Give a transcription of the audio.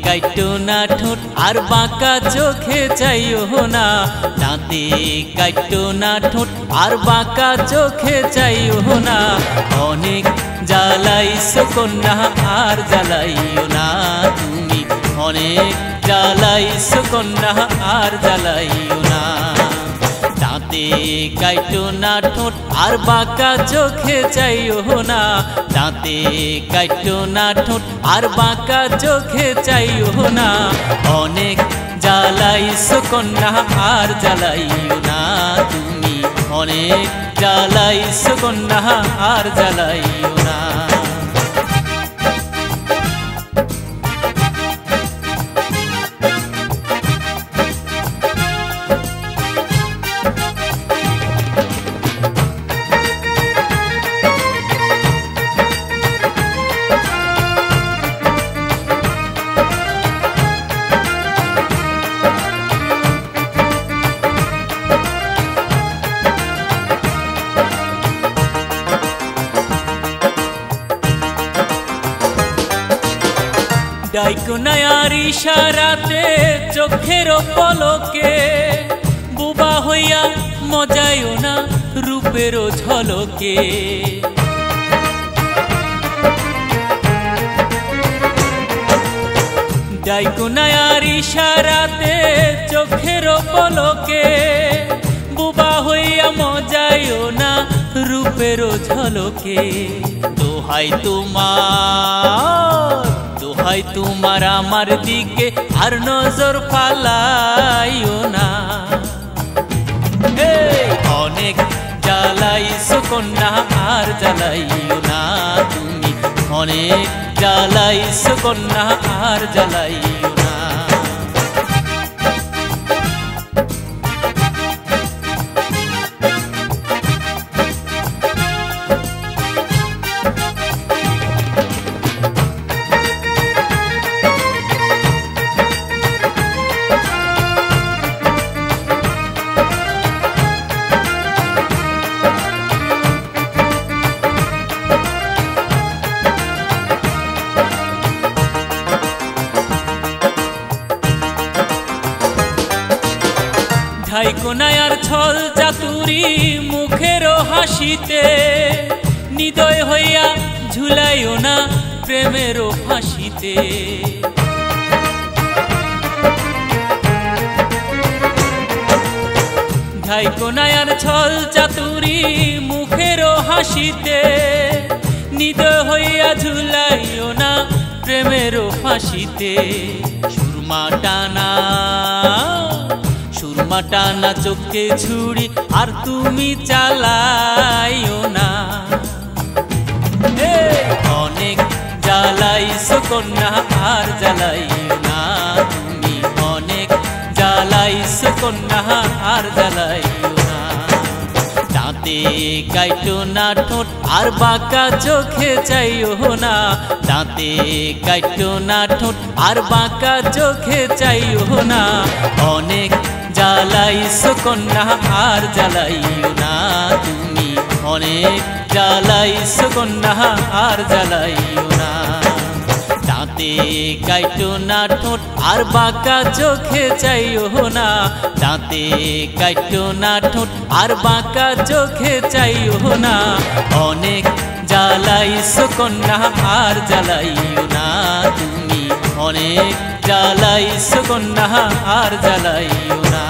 Kyoto না ঠোঁট আর বাঁকা চোখে চাইও না, দাঁতে কাইটো না ঠোঁট আর বাঁকা চোখে চাইও না। অনেক জ্বালাইছো কন্যা আর জ্বালাইও না তুমি, অনেক জ্বালাইছো কন্যা আর জ্বালাইও না। দাঁতে কাইটো না ঠোঁট আর বাঁকা চোখে চাইও না, দাঁতে কাইটো না ঠোঁট আর বাঁকা চোখে চাইও না। অনেক জ্বালাইছো কন্যা আর জ্বালাইও না তুমি, অনেক জ্বালাইছো কন্যা আর জ্বালাইও না। ডাইকোনায়ার ইশারাতে চোখের পলকে বুবা হইয়া মজায়ও না রূপের ঝলকে। ডাইকোনায়ার ইশারাতে চোখের পলকে বুবা হইয়া মজায়ও না রূপের ঝলকে। দোহাই তোমার, দোহাই তোমার আমার দিকে আর নজর ফালাইও না। অনেক জ্বালাইছো কন্যা আর জ্বালাইও না তুমি, অনেক জ্বালাইছো কন্যা আর জ্বালাইও না। ডাইকোনায়ার ছল চাতুরি মুখের হাসিতে নিদয় হইয়া ঝুলাইও না প্রেমের ফাঁসিতে। ডাইকোনায়ার ছল চাতুরি মুখের হাসিতে নিদয় হইয়া ঝুলাইও না প্রেমের ফাঁসিতে। সুরমা টানা, সুরমা টানা চোখে ছুরি আর তুমি চালাইও না। অনেক জ্বালাইছো কন্যা আর জ্বালাইও না তুমি, অনেক জ্বালাইছো কন্যা আর জ্বালাইও না। দাঁতে কাইটো না ঠোঁট আর বাঁকা চোখে চাইও না, দাঁতে কাইটো না ঠোঁট আর বাঁকা চোখে চাইও না। অনেক জ্বালাইছো কন্যা আর জ্বালাইও না তুমি, অনেক জ্বালাইছো কন্যা আর জ্বালাইও না। দাঁতে কাইটো না ঠোঁট আর বাঁকা চোখে চাইও না, দাঁতে কাইটো না ঠোঁট আর বাঁকা চোখে চাইও না। অনেক জ্বালাইছো কন্যা আর জ্বালাইও না তুমি, অনেক জ্বালাইছো কন্যা আর জ্বালাইও না।